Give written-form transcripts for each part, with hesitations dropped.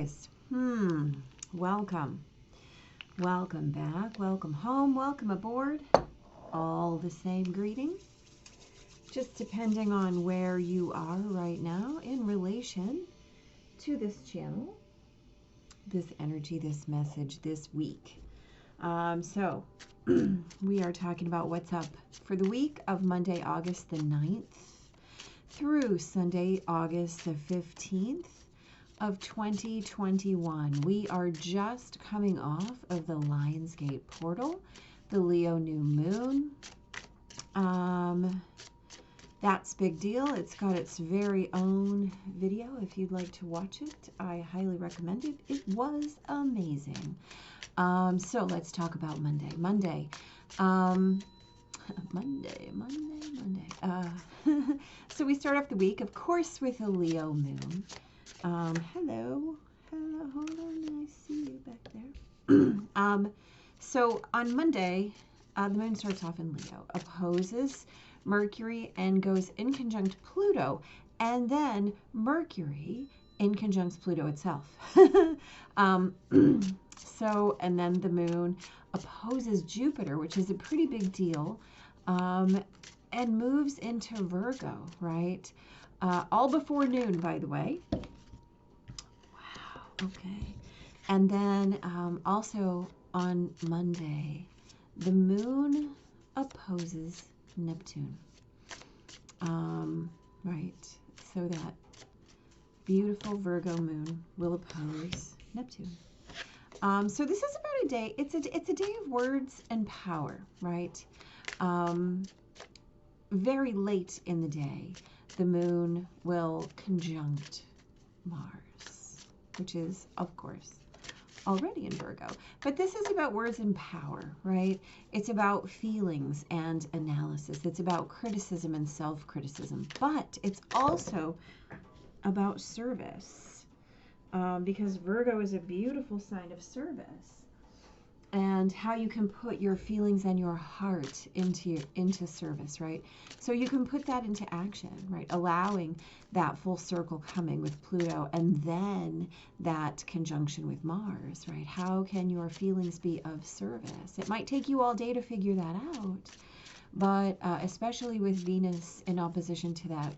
Aquarius, welcome. Welcome back, welcome home, welcome aboard. All the same greetings, just depending on where you are right now in relation to this channel, this energy, this message, this week. So we are talking about what's up for the week of Monday, August the 9th through Sunday, August the 15th of 2021. We are just coming off of the Lionsgate portal, the Leo new moon. That's big deal. It's got its very own video. If you'd like to watch it, I highly recommend it. It was amazing. So let's talk about Monday. Monday. So we start off the week, of course, with a Leo moon. Hello, hold on, I see you back there. So on Monday, the moon starts off in Leo, opposes Mercury and goes in conjunct Pluto, and then Mercury in conjunct Pluto itself. So, and then the moon opposes Jupiter, which is a pretty big deal, and moves into Virgo, right? All before noon, by the way. Wow, okay. And then also on Monday, the moon opposes Neptune. Right, so that beautiful Virgo moon will oppose Neptune. So this is about a day, it's a day of words and power, right? Very late in the day, the moon will conjunct Mars, which is, of course, already in Virgo. But this is about words and power, right? It's about feelings and analysis. It's about criticism and self-criticism. But it's also about service, because Virgo is a beautiful sign of service, and how you can put your feelings and your heart into service, right? So you can put that into action, right? Allowing that full circle coming with Pluto, and then that conjunction with Mars, right? How can your feelings be of service? It might take you all day to figure that out, but especially with Venus in opposition to that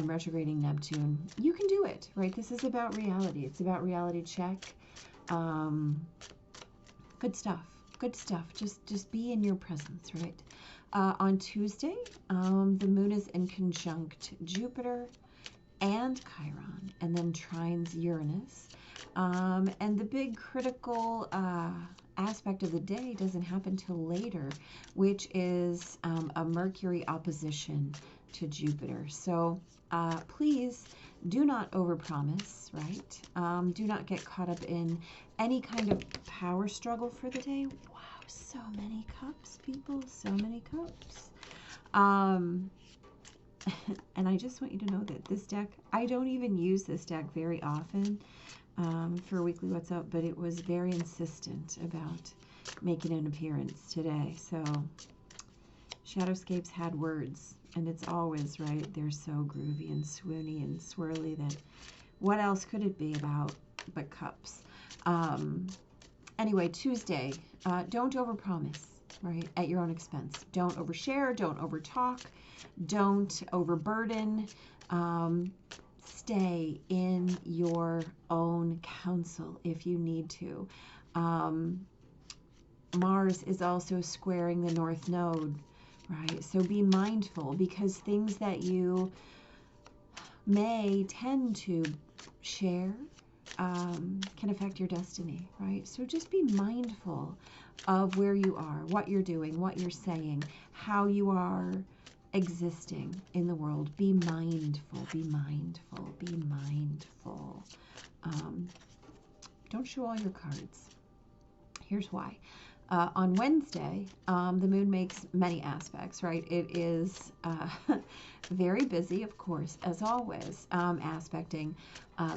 retrograding Neptune, you can do it, right? This is about reality. It's about reality check. Good stuff. Good stuff. Just be in your presence, right? On Tuesday, the moon is in conjunct Jupiter and Chiron, and then trines Uranus. And the big critical aspect of the day doesn't happen till later, which is a Mercury opposition to Jupiter. So please do not overpromise, right? Do not get caught up in any kind of power struggle for the day. Wow, so many cups, people, so many cups. And I just want you to know that this deck, I don't even use this deck very often for Weekly What's Up, but it was very insistent about making an appearance today. So Shadowscapes had words, and it's always, right, they're so groovy and swoony and swirly that what else could it be about but cups? Anyway, Tuesday, don't overpromise, right, at your own expense. Don't overshare, don't overtalk, don't overburden. Stay in your own counsel if you need to. Mars is also squaring the North Node, right? So be mindful, because things that you may tend to share can affect your destiny, right? So just be mindful of where you are, what you're doing, what you're saying, how you are existing in the world. Be mindful, be mindful, be mindful. Don't show all your cards. Here's why. On Wednesday, the moon makes many aspects, right? It is very busy, of course, as always, aspecting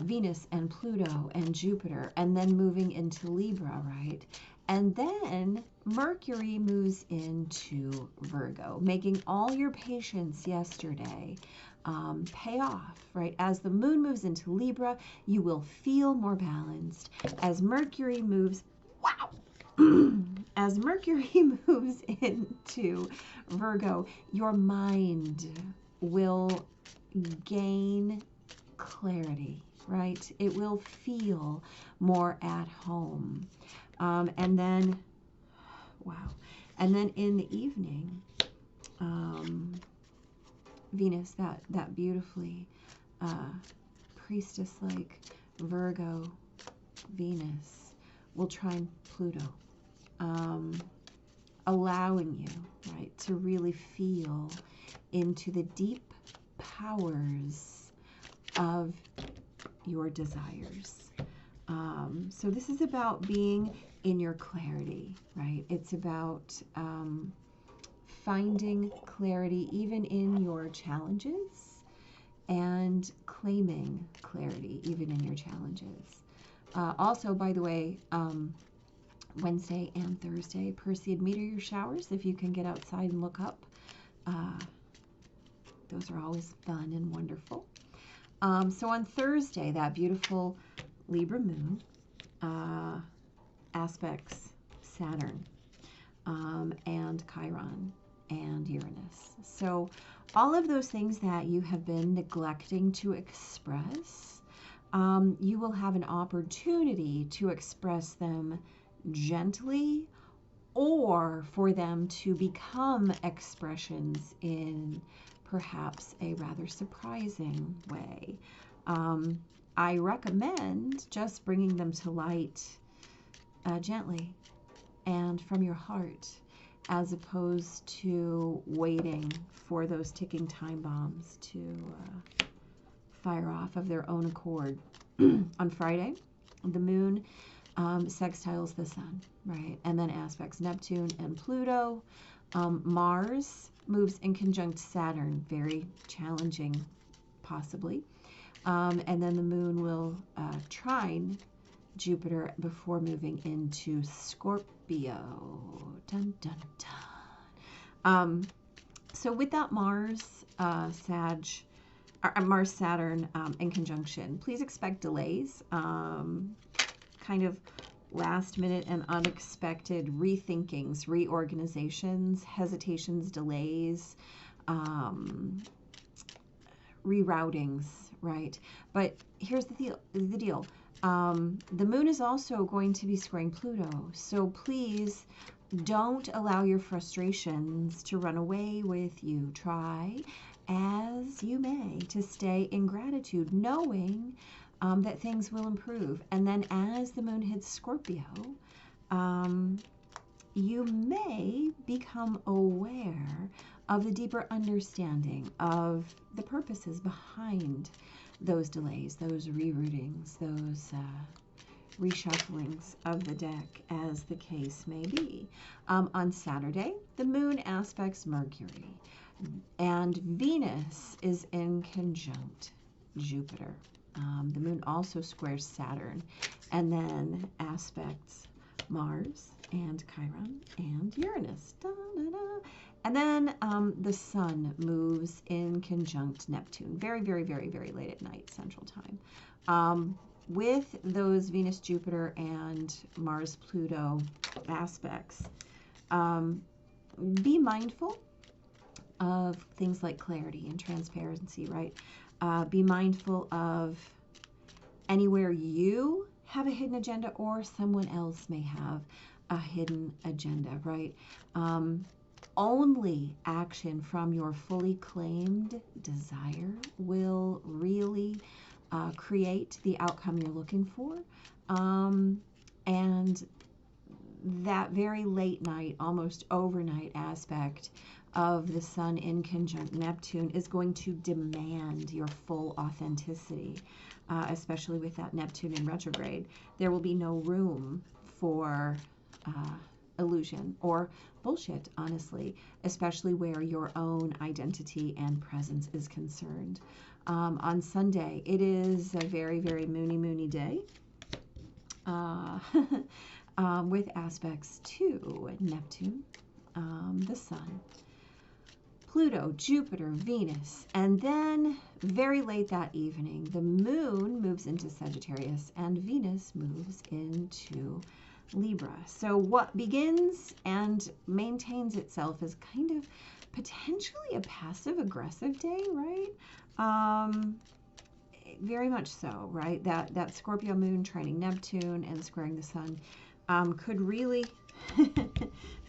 Venus and Pluto and Jupiter, and then moving into Libra, right? And then Mercury moves into Virgo, making all your patience yesterday pay off, right? As the moon moves into Libra, you will feel more balanced. As Mercury moves, wow! As Mercury moves into Virgo, your mind will gain clarity, right? It will feel more at home. And then, wow. And then in the evening, Venus, that beautifully priestess-like Virgo Venus will trine Pluto, allowing you, right, to really feel into the deep powers of your desires. So this is about being in your clarity, right? It's about finding clarity even in your challenges and claiming clarity even in your challenges. Also, by the way, Wednesday and Thursday, Perseid meteor showers, if you can get outside and look up. Those are always fun and wonderful. So on Thursday, that beautiful Libra moon aspects Saturn and Chiron and Uranus. So all of those things that you have been neglecting to express, you will have an opportunity to express them gently, or for them to become expressions in perhaps a rather surprising way. I recommend just bringing them to light gently and from your heart, as opposed to waiting for those ticking time bombs to fire off of their own accord. On Friday, the moon sextiles the sun, right? And then aspects Neptune and Pluto. Mars moves in conjunct Saturn, very challenging, possibly. And then the moon will trine Jupiter before moving into Scorpio. Dun, dun, dun. So with that Mars, Mars Saturn in conjunction, please expect delays, kind of last minute and unexpected rethinkings, reorganizations, hesitations, delays, reroutings, right? But here's the deal. The moon is also going to be squaring Pluto, so please don't allow your frustrations to run away with you. Try as you may to stay in gratitude, knowing that things will improve. And then as the moon hits Scorpio, you may become aware of the deeper understanding of the purposes behind those delays, those reroutings, those reshufflings of the deck, as the case may be. On Saturday, the moon aspects Mercury, and Venus is in conjunct Jupiter. The moon also squares Saturn, and then aspects Mars and Chiron and Uranus. Da, da, da. And then the sun moves in conjunct Neptune, very, very, very, very late at night, Central Time. With those Venus, Jupiter, and Mars, Pluto aspects, be mindful of things like clarity and transparency, right? Be mindful of anywhere you have a hidden agenda or someone else may have a hidden agenda, right? Only action from your fully claimed desire will really create the outcome you're looking for. And that very late night, almost overnight aspect of the sun in conjunct Neptune is going to demand your full authenticity, especially with that Neptune in retrograde. There will be no room for illusion or bullshit, honestly, especially where your own identity and presence is concerned. On Sunday, it is a very, very moony day with aspects to Neptune, the Sun, Pluto, Jupiter, Venus, and then very late that evening, the Moon moves into Sagittarius and Venus moves into Libra. So what begins and maintains itself as kind of potentially a passive-aggressive day, right? Very much so, right? That Scorpio Moon trining Neptune and squaring the Sun could really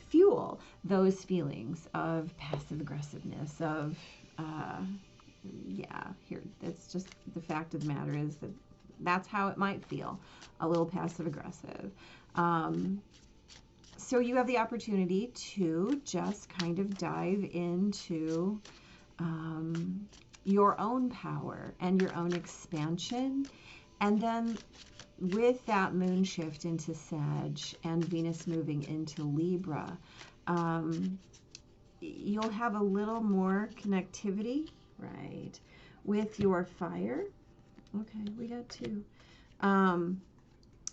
fuel those feelings of passive aggressiveness, of yeah, here, that's just the fact of the matter is that that's how it might feel, a little passive aggressive. So you have the opportunity to just kind of dive into your own power and your own expansion. And then with that moon shift into Sag and Venus moving into Libra, you'll have a little more connectivity, right, with your fire. Okay, we got two.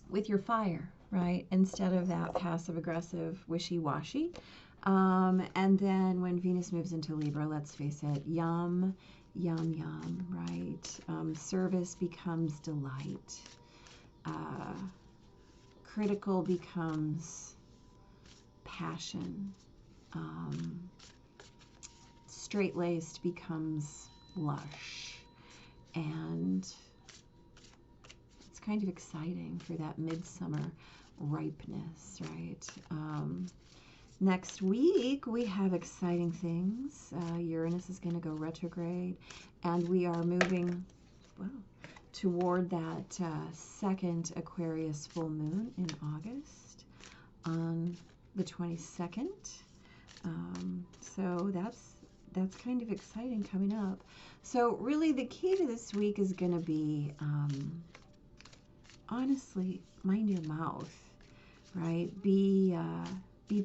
With your fire, right, instead of that passive-aggressive, wishy-washy. And then when Venus moves into Libra, let's face it, yum, yum, yum, right? Service becomes delight. Critical becomes passion. Straight-laced becomes lush. And it's kind of exciting for that midsummer ripeness, right? Next week, we have exciting things. Uranus is going to go retrograde, and we are moving, well, toward that second Aquarius full moon in August on the 22nd. So that's kind of exciting coming up. So really the key to this week is going to be, honestly, mind your mouth, right? Be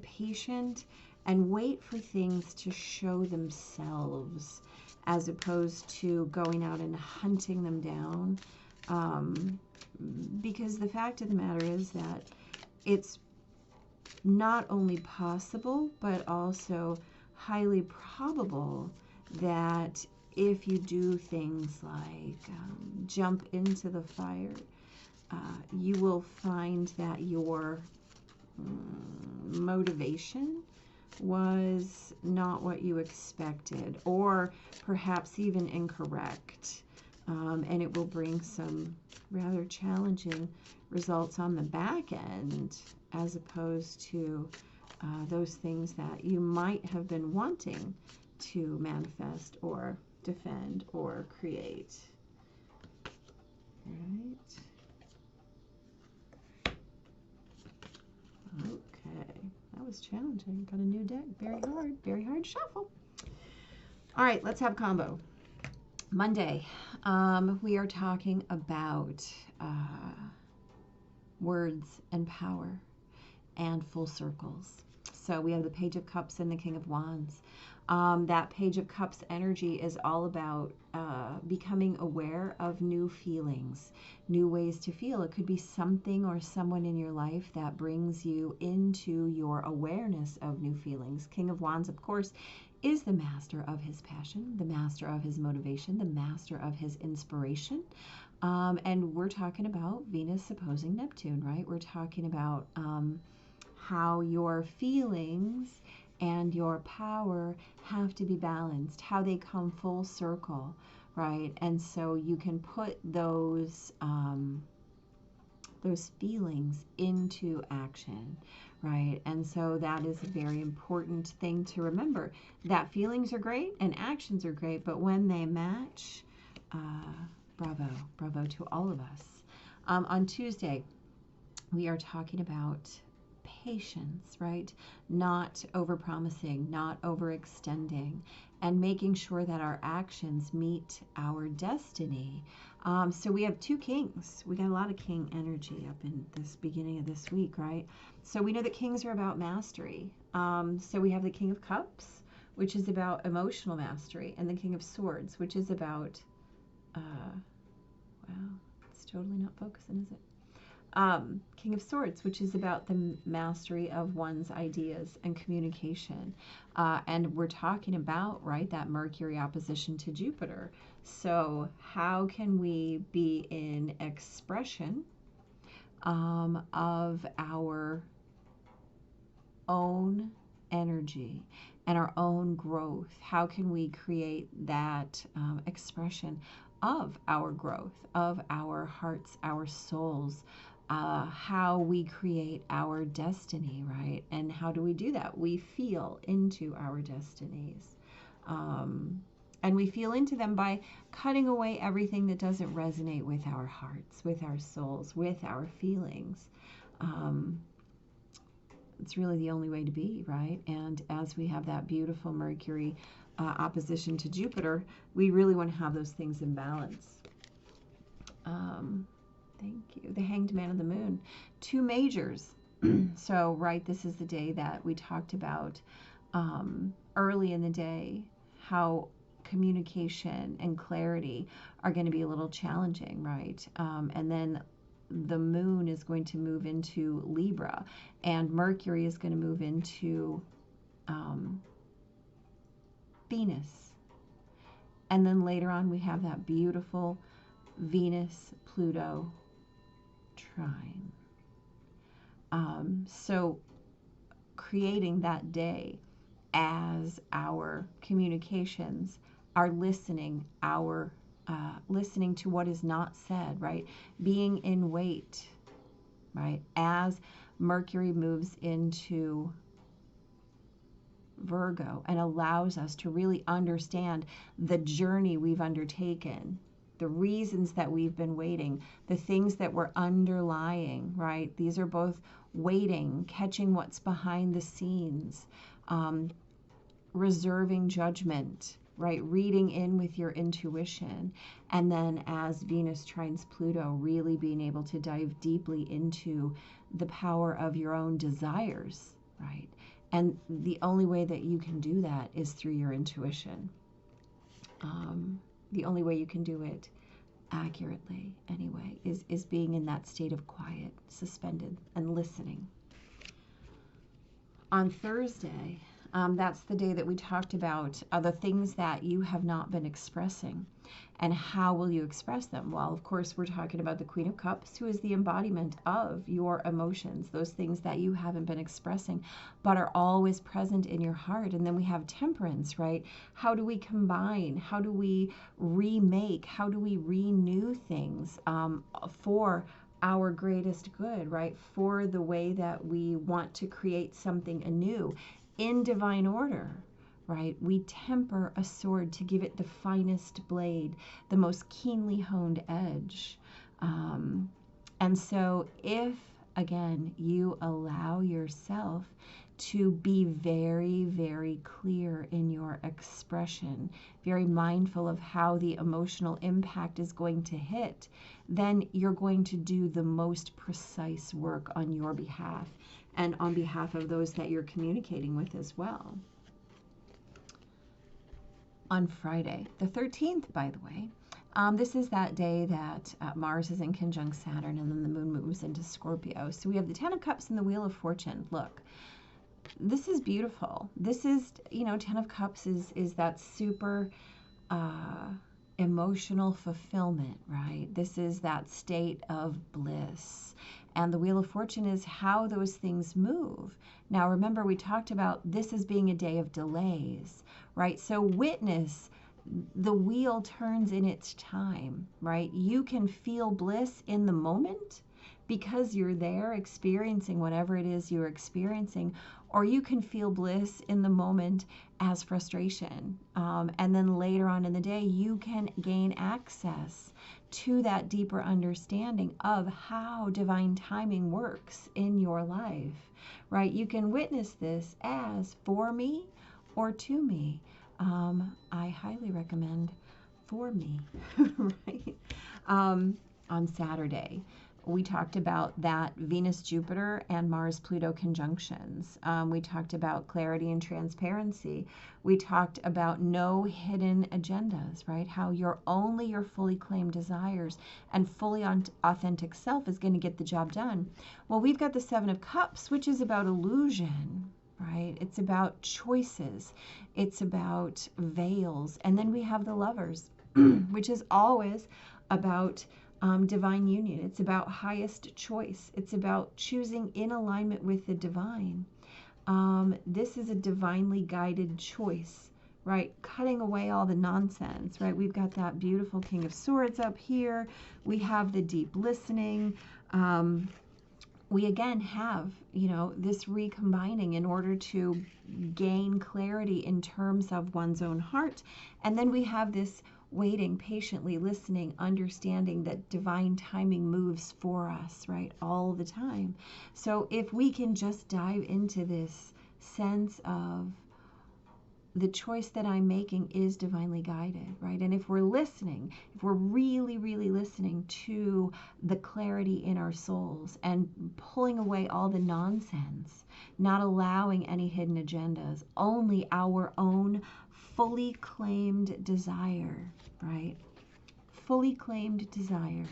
patient and wait for things to show themselves as opposed to going out and hunting them down. Because the fact of the matter is that it's not only possible, but also highly probable that if you do things like jump into the fire, you will find that your motivation was not what you expected, or perhaps even incorrect, and it will bring some rather challenging results on the back end, as opposed to those things that you might have been wanting to manifest or defend or create. Right? Okay, that was challenging. Got a new deck. Very hard shuffle. All right, let's have combo. Monday, we are talking about words and power and full circles. So we have the Page of Cups and the King of Wands. That Page of Cups energy is all about becoming aware of new feelings, new ways to feel. It could be something or someone in your life that brings you into your awareness of new feelings. King of Wands, of course, is the master of his passion, the master of his motivation, the master of his inspiration. And we're talking about Venus opposing Neptune, right? We're talking about how your feelings and your power have to be balanced, how they come full circle, right? And so you can put those feelings into action, right? And so that is a very important thing to remember, that feelings are great and actions are great, but when they match, bravo to all of us. On Tuesday, we are talking about patience, right? Not overpromising, not overextending, and making sure that our actions meet our destiny. So we have two kings. We got a lot of king energy up in this beginning of this week, right? So we know that kings are about mastery. So we have the King of Cups, which is about emotional mastery, and the King of Swords, which is about, well, it's totally not focusing, is it? King of Swords, which is about the mastery of one's ideas and communication. And we're talking about, right, that Mercury opposition to Jupiter. So how can we be in expression of our own energy and our own growth? How can we create that expression of our growth, of our hearts, our souls, how we create our destiny, right? And how do we do that? We feel into our destinies. And we feel into them by cutting away everything that doesn't resonate with our hearts, with our souls, with our feelings. It's really the only way to be, right? And as we have that beautiful Mercury opposition to Jupiter, we really want to have those things in balance. Thank you. The Hanged Man of the Moon. Two majors. So, right, this is the day that we talked about early in the day, how communication and clarity are going to be a little challenging, right? And then the moon is going to move into Libra, and Mercury is going to move into Venus. And then later on, we have that beautiful Venus-Pluto trine. So creating that day as our communications are listening, listening to what is not said, right? Being in wait, right? As Mercury moves into Virgo and allows us to really understand the journey we've undertaken, the reasons that we've been waiting, the things that were underlying, right? These are both waiting, catching what's behind the scenes, reserving judgment, right? Reading in with your intuition. And then as Venus trines Pluto, really being able to dive deeply into the power of your own desires, right? And the only way that you can do that is through your intuition. The only way you can do it accurately, anyway, is being in that state of quiet, suspended, and listening. On Thursday, that's the day that we talked about the things that you have not been expressing, and how will you express them? Well, of course, we're talking about the Queen of Cups, who is the embodiment of your emotions, those things that you haven't been expressing, but are always present in your heart. And then we have Temperance, right? How do we combine? How do we remake? How do we renew things for our greatest good, right? For the way that we want to create something anew in divine order, right? We temper a sword to give it the finest blade, the most keenly honed edge. And so if, again, you allow yourself to be very, very clear in your expression, very mindful of how the emotional impact is going to hit, then you're going to do the most precise work on your behalf and on behalf of those that you're communicating with as well. On Friday, the 13th, by the way, this is that day that Mars is in conjunct Saturn, and then the moon moves into Scorpio. So we have the Ten of Cups and the Wheel of Fortune. Look, this is beautiful. This is, Ten of Cups is that super emotional fulfillment, right? This is that state of bliss. And the Wheel of Fortune is how those things move. Now, remember, we talked about this as being a day of delays, right? So witness, the wheel turns in its time, right? You can feel bliss in the moment because you're there experiencing whatever it is you're experiencing, or you can feel bliss in the moment as frustration. And then later on in the day, you can gain access to that deeper understanding of how divine timing works in your life, right? You can witness this as for me or to me, I highly recommend for me, right? On Saturday, we talked about that Venus-Jupiter and Mars-Pluto conjunctions. We talked about clarity and transparency. We talked about no hidden agendas, right? How only your fully claimed desires and fully authentic self is going to get the job done. Well, we've got the Seven of Cups, which is about illusion, right? It's about choices. It's about veils. And then we have the Lovers, which is always about divine union. It's about highest choice. It's about choosing in alignment with the divine. This is a divinely guided choice, right? Cutting away all the nonsense, right? We've got that beautiful King of Swords up here. We have the deep listening. We again have, this recombining in order to gain clarity in terms of one's own heart. And then we have this waiting, patiently listening, understanding that divine timing moves for us, right, all the time. So if we can just dive into this sense of the choice that I'm making is divinely guided, right? And if we're listening, if we're really, really listening to the clarity in our souls and pulling away all the nonsense, not allowing any hidden agendas, only our own fully claimed desire, right? Fully claimed desire,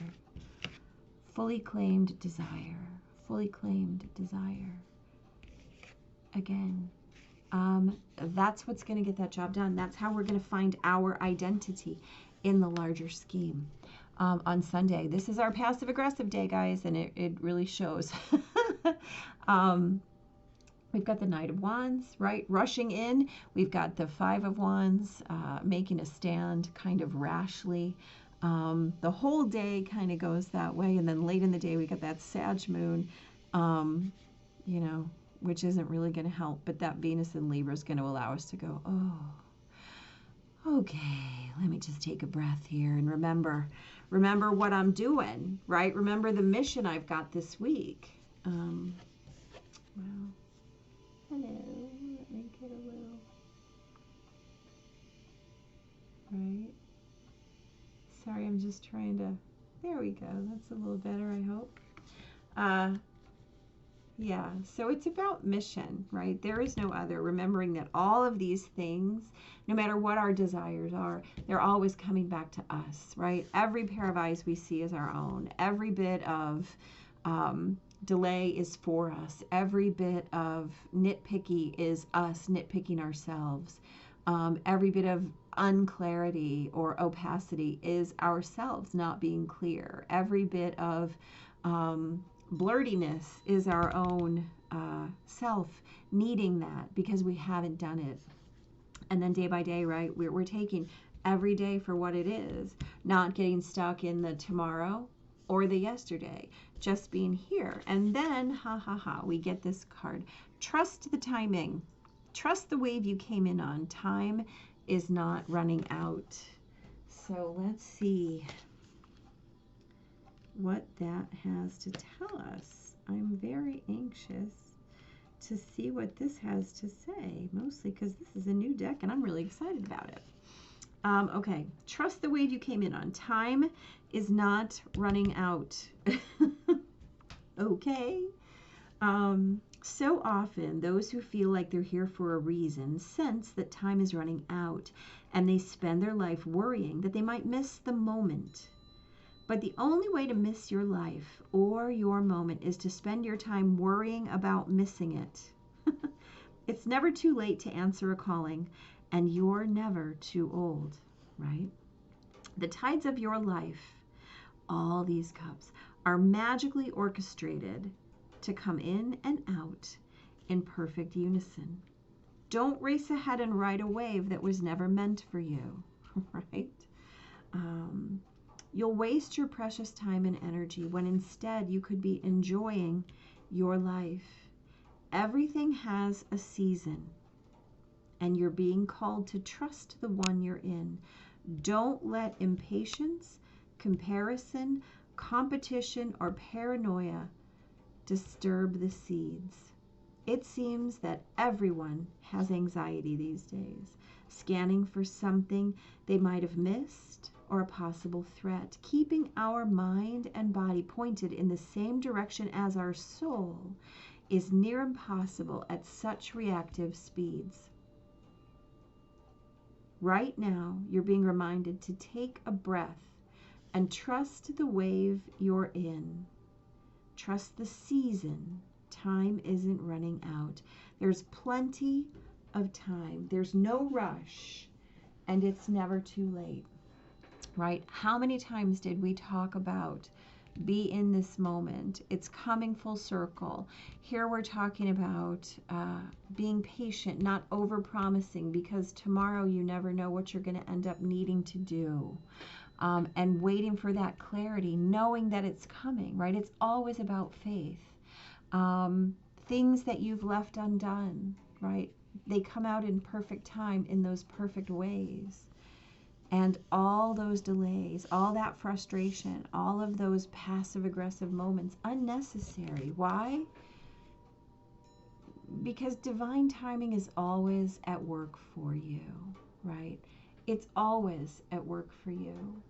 fully claimed desire, fully claimed desire. Again, that's what's going to get that job done. That's how we're going to find our identity in the larger scheme. On Sunday, this is our passive aggressive day, guys, and it really shows. We've got the Knight of Wands, right, rushing in. We've got the Five of Wands, making a stand kind of rashly. The whole day kind of goes that way, and then late in the day we got that Sag moon, which isn't really going to help, but that Venus in Libra is going to allow us to go, oh, okay, let me just take a breath here and remember what I'm doing, right? Remember the mission I've got this week. Well, hello, let me get a little, right? Sorry, I'm just trying to, there we go, that's a little better, I hope. Yeah, so it's about mission, right? There is no other. Remembering that all of these things, no matter what our desires are, they're always coming back to us, right? Every pair of eyes we see is our own. Every bit of delay is for us. Every bit of nitpicky is us nitpicking ourselves. Every bit of unclarity or opacity is ourselves not being clear. Every bit of blurtiness is our own self needing that because we haven't done it. And then day by day, right, we're taking every day for what it is, not getting stuck in the tomorrow or the yesterday, just being here. And then, we get this card. Trust the timing. Trust the wave you came in on. Time is not running out. So let's see what that has to tell us. I'm very anxious to see what this has to say, mostly because this is a new deck and I'm really excited about it. Okay, trust the wave you came in on. Time is not running out. Okay. So often, those who feel like they're here for a reason sense that time is running out, and they spend their life worrying that they might miss the moment. But the only way to miss your life or your moment is to spend your time worrying about missing it. It's never too late to answer a calling, and you're never too old, right? The tides of your life, all these cups, are magically orchestrated to come in and out in perfect unison. Don't race ahead and ride a wave that was never meant for you, right? You'll waste your precious time and energy when instead you could be enjoying your life. Everything has a season, and you're being called to trust the one you're in. Don't let impatience, comparison, competition, or paranoia disturb the seeds. It seems that everyone has anxiety these days, scanning for something they might have missed or a possible threat, keeping our mind and body pointed in the same direction as our soul is near impossible at such reactive speeds. Right now, you're being reminded to take a breath and trust the wave you're in. Trust the season. Time isn't running out. There's plenty of time. There's no rush, and it's never too late, right? How many times did we talk about be in this moment? It's coming full circle. Here we're talking about being patient, not over-promising, because tomorrow you never know what you're going to end up needing to do. And waiting for that clarity, knowing that it's coming, right? It's always about faith. Things that you've left undone, right? They come out in perfect time in those perfect ways. And all those delays, all that frustration, all of those passive-aggressive moments, unnecessary. Why? Because divine timing is always at work for you, right? It's always at work for you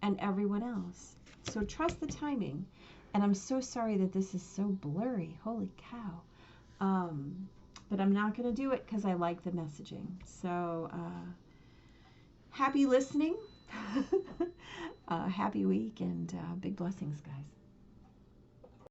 and everyone else. So trust the timing. And I'm so sorry that this is so blurry. Holy cow. But I'm not going to do it because I like the messaging. So happy listening. Happy week and big blessings, guys.